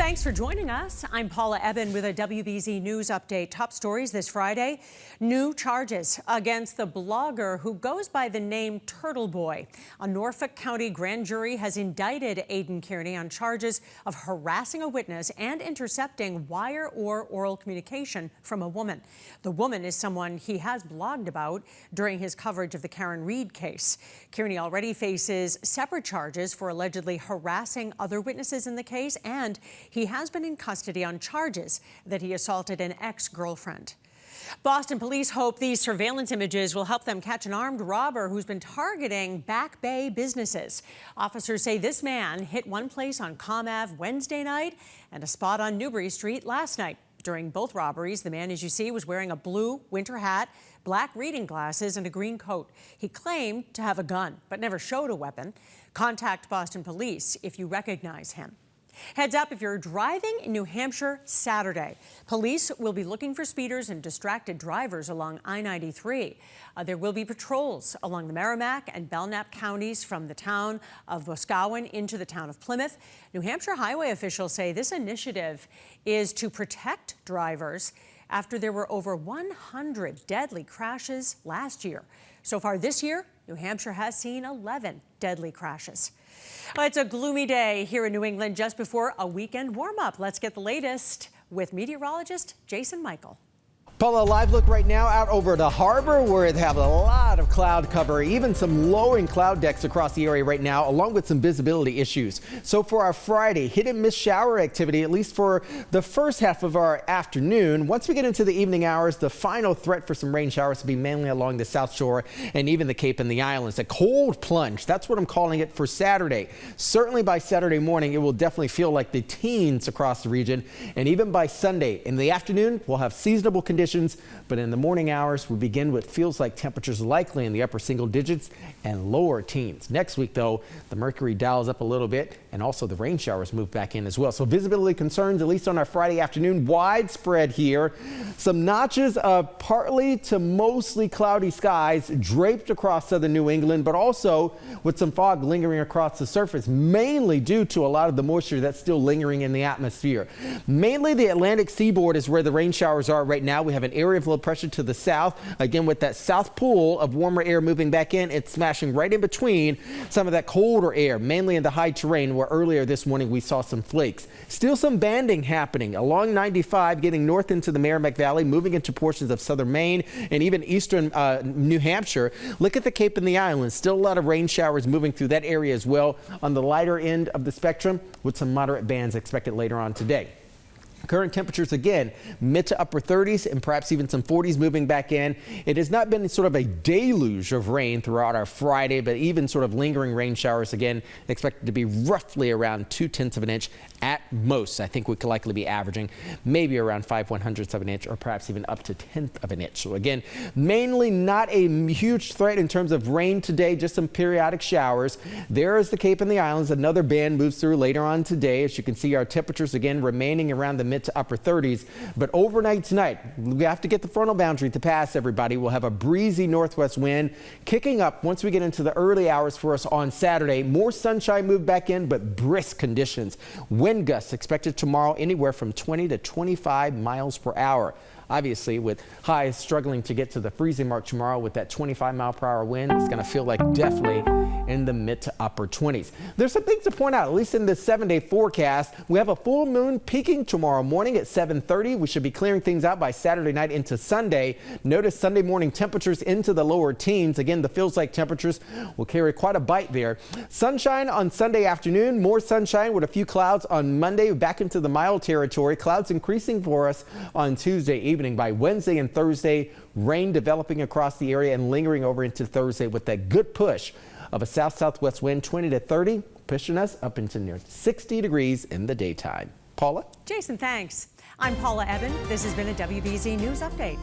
Thanks for joining us. I'm Paula Ebben with a WBZ News update. Top stories this Friday. New charges against the blogger who goes by the name Turtle Boy. A Norfolk County grand jury has indicted Aiden Kearney on charges of harassing a witness and intercepting wire or oral communication from a woman. The woman is someone he has blogged about during his coverage of the Karen Reed case. Kearney already faces separate charges for allegedly harassing other witnesses in the case, and he has been in custody on charges that he assaulted an ex-girlfriend. Boston police hope these surveillance images will help them catch an armed robber who's been targeting Back Bay businesses. Officers say this man hit one place on Comm Ave Wednesday night and a spot on Newbury Street last night. During both robberies, the man, as you see, was wearing a blue winter hat, black reading glasses, and a green coat. He claimed to have a gun, but never showed a weapon. Contact Boston police if you recognize him. Heads up if you're driving in New Hampshire Saturday. Police will be looking for speeders and distracted drivers along I-93. There will be patrols along the Merrimack and Belknap counties from the town of Boscawen into the town of Plymouth. New Hampshire highway officials say this initiative is to protect drivers after there were over 100 deadly crashes last year. So far this year, New Hampshire has seen 11 deadly crashes. Well, it's a gloomy day here in New England just before a weekend warm-up. Let's get the latest with meteorologist Jason Mikell. Paula, a live look right now out over the harbor where they have a lot of cloud cover, even some lowering cloud decks across the area right now, along with some visibility issues. So for our Friday, hit and miss shower activity, at least for the first half of our afternoon. Once we get into the evening hours, the final threat for some rain showers will be mainly along the South Shore and even the Cape and the Islands. A cold plunge, that's what I'm calling it for Saturday. Certainly by Saturday morning, it will definitely feel like the teens across the region. And even by Sunday in the afternoon, we'll have seasonable conditions. But in the morning hours, we begin what feels like temperatures likely in the upper single digits and lower teens. Next week, though, the mercury dials up a little bit and also the rain showers move back in as well. So visibility concerns, at least on our Friday afternoon, widespread here. Some notches of partly to mostly cloudy skies draped across southern New England, but also with some fog lingering across the surface, mainly due to a lot of the moisture that's still lingering in the atmosphere. Mainly the Atlantic seaboard is where the rain showers are right now. We have an area of low pressure to the south. Again, with that south pool of warmer air moving back in, it's smashing right in between some of that colder air, mainly in the high terrain where earlier this morning we saw some flakes. Still some banding happening along 95, getting north into the Merrimack Valley, moving into portions of southern Maine and even eastern New Hampshire. Look at the Cape and the Islands. Still a lot of rain showers moving through that area as well on the lighter end of the spectrum, with some moderate bands expected later on today. Current temperatures, again, mid to upper 30s and perhaps even some 40s moving back in. It has not been sort of a deluge of rain throughout our Friday, but even sort of lingering rain showers, again, expected to be roughly around 2/10 of an inch at most. I think we could likely be averaging maybe around 5/100ths of an inch or perhaps even up to 1/10 of an inch. So again, mainly not a huge threat in terms of rain today, just some periodic showers. There is the Cape and the Islands. Another band moves through later on today. As you can see, our temperatures again remaining around the mid to upper 30s, but overnight tonight we have to get the frontal boundary to pass, everybody. We'll have a breezy northwest wind kicking up once we get into the early hours for us on Saturday. More sunshine moved back in, but brisk conditions. Wind gusts expected tomorrow anywhere from 20 to 25 miles per hour. Obviously, with highs struggling to get to the freezing mark tomorrow with that 25-mile-per-hour wind, it's going to feel like definitely in the mid to upper 20s. There's some things to point out, at least in this 7-day forecast. We have a full moon peaking tomorrow morning at 7:30. We should be clearing things out by Saturday night into Sunday. Notice Sunday morning temperatures into the lower teens. Again, the feels like temperatures will carry quite a bite there. Sunshine on Sunday afternoon, more sunshine with a few clouds on Monday, back into the mild territory. Clouds increasing for us on Tuesday evening. By Wednesday and Thursday, rain developing across the area and lingering over into Thursday with that good push of a south-southwest wind, 20 to 30, pushing us up into near 60 degrees in the daytime. Paula? Jason, thanks. I'm Paula Ebben. This has been a WBZ News Update.